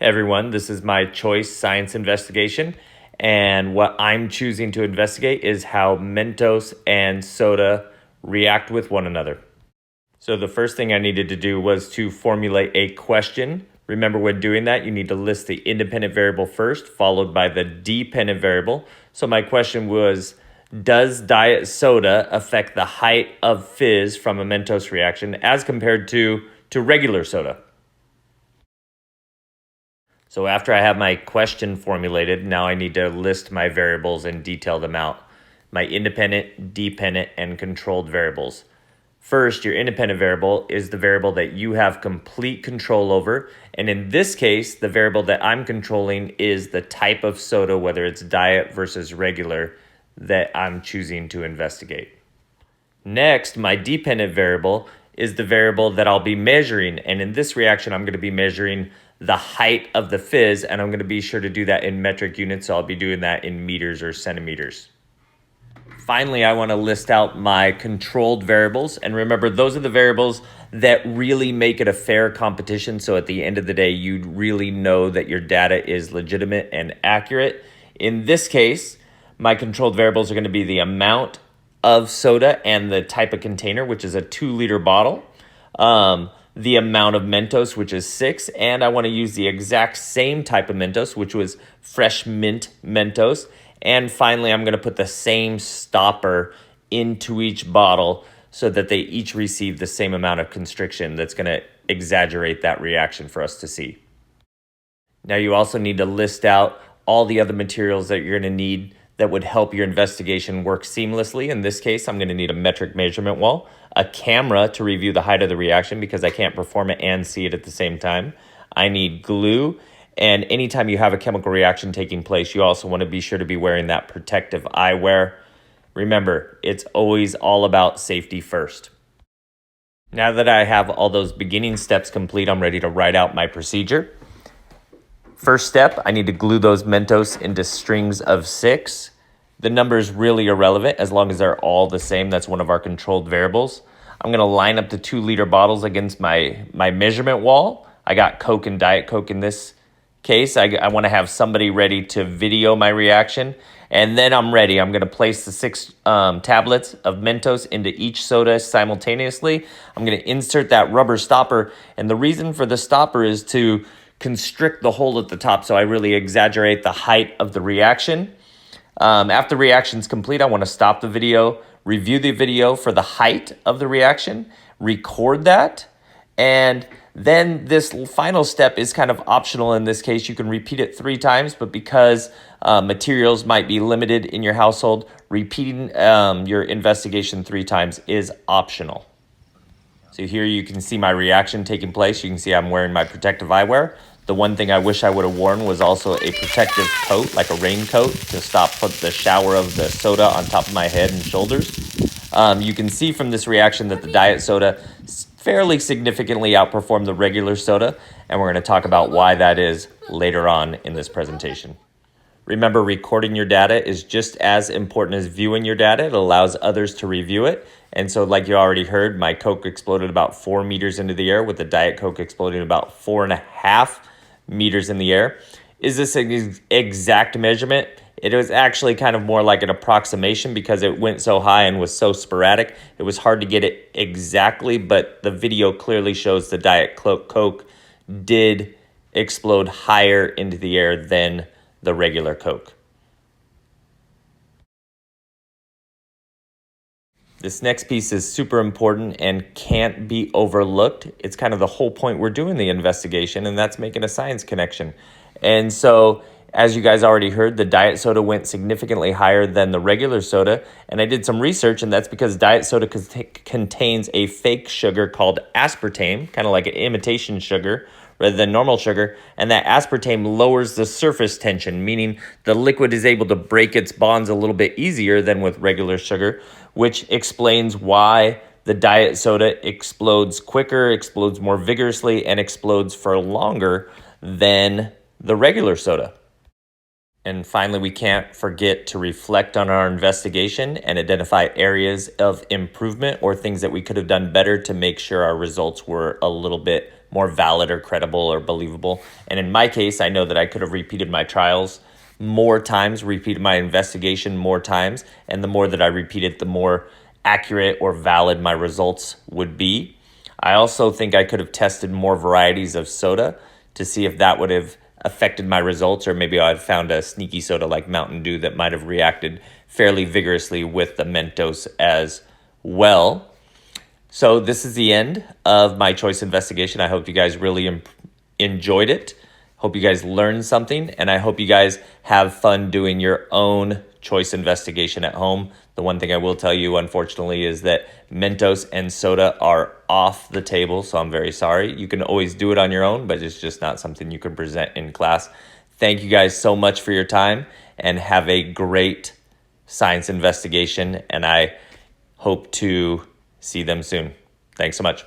Hey everyone, this is my choice science investigation, and what I'm choosing to investigate is how Mentos and soda react with one another. So the first thing I needed to do was to formulate a question. Remember, when doing that, you need to list the independent variable first, followed by the dependent variable. So my question was, does diet soda affect the height of fizz from a Mentos reaction as compared to regular soda? So after I have my question formulated, now I need to list my variables and detail them out. My independent, dependent, and controlled variables. First, your independent variable is the variable that you have complete control over. And in this case, the variable that I'm controlling is the type of soda, whether it's diet versus regular, that I'm choosing to investigate. Next, my dependent variable is the variable that I'll be measuring. And in this reaction, I'm going to be measuring the height of the fizz, and I'm going to be sure to do that in metric units, so I'll be doing that in meters or centimeters. Finally, I want to list out my controlled variables, and remember, those are the variables that really make it a fair competition, so at the end of the day, you really know that your data is legitimate and accurate. In this case, my controlled variables are going to be the amount of soda and the type of container, which is a 2-liter bottle. The amount of Mentos, which is 6, and I want to use the exact same type of Mentos, which was fresh mint Mentos. And finally, I'm going to put the same stopper into each bottle so that they each receive the same amount of constriction that's going to exaggerate that reaction for us to see. Now, you also need to list out all the other materials that you're going to need that would help your investigation work seamlessly. In this case, I'm going to need a metric measurement wall, a camera to review the height of the reaction because I can't perform it and see it at the same time. I need glue, and anytime you have a chemical reaction taking place, you also want to be sure to be wearing that protective eyewear. Remember, it's always all about safety first. Now that I have all those beginning steps complete, I'm ready to write out my procedure. First step, I need to glue those Mentos into strings of 6. The number is really irrelevant as long as they're all the same. That's one of our controlled variables. I'm going to line up the 2-liter bottles against my measurement wall. I got Coke and Diet Coke in this case. I want to have somebody ready to video my reaction. And then I'm ready. I'm going to place the 6 tablets of Mentos into each soda simultaneously. I'm going to insert that rubber stopper. And the reason for the stopper is to constrict the hole at the top, so I really exaggerate the height of the reaction. After the reaction's complete, I want to stop the video, review the video for the height of the reaction, record that, and then this final step is kind of optional in this case. You can repeat it 3 times, but because materials might be limited in your household, repeating your investigation 3 times is optional. So here you can see my reaction taking place. You can see I'm wearing my protective eyewear. The one thing I wish I would have worn was also a protective coat, like a raincoat, to stop the shower of the soda on top of my head and shoulders. You can see from this reaction that the diet soda fairly significantly outperformed the regular soda, and we're going to talk about why that is later on in this presentation. Remember, recording your data is just as important as viewing your data. It allows others to review it. And so like you already heard, my Coke exploded about 4 meters into the air, with the Diet Coke exploding about 4.5 meters in the air. Is this an exact measurement? It was actually kind of more like an approximation because it went so high and was so sporadic. It was hard to get it exactly, but the video clearly shows the Diet Coke did explode higher into the air than the regular Coke. This next piece is super important and can't be overlooked. It's kind of the whole point we're doing the investigation, and that's making a science connection. And so, as you guys already heard, the diet soda went significantly higher than the regular soda. And I did some research, and that's because diet soda contains a fake sugar called aspartame, kind of like an imitation sugar rather than normal sugar. And that aspartame lowers the surface tension, meaning the liquid is able to break its bonds a little bit easier than with regular sugar, which explains why the diet soda explodes quicker, explodes more vigorously, and explodes for longer than the regular soda. And finally, we can't forget to reflect on our investigation and identify areas of improvement or things that we could have done better to make sure our results were a little bit more valid or credible or believable. And in my case, I know that I could have repeated my trials more times, repeated my investigation more times, and the more that I repeat it, the more accurate or valid my results would be. I also think I could have tested more varieties of soda to see if that would have affected my results, or maybe I'd found a sneaky soda like Mountain Dew that might have reacted fairly vigorously with the Mentos as well. So this is the end of my choice investigation. I hope you guys really enjoyed it. Hope you guys learned something, and I hope you guys have fun doing your own choice investigation at home. The one thing I will tell you, unfortunately, is that Mentos and soda are off the table, so I'm very sorry. You can always do it on your own, but it's just not something you can present in class. Thank you guys so much for your time, and have a great science investigation, and I hope to see them soon. Thanks so much.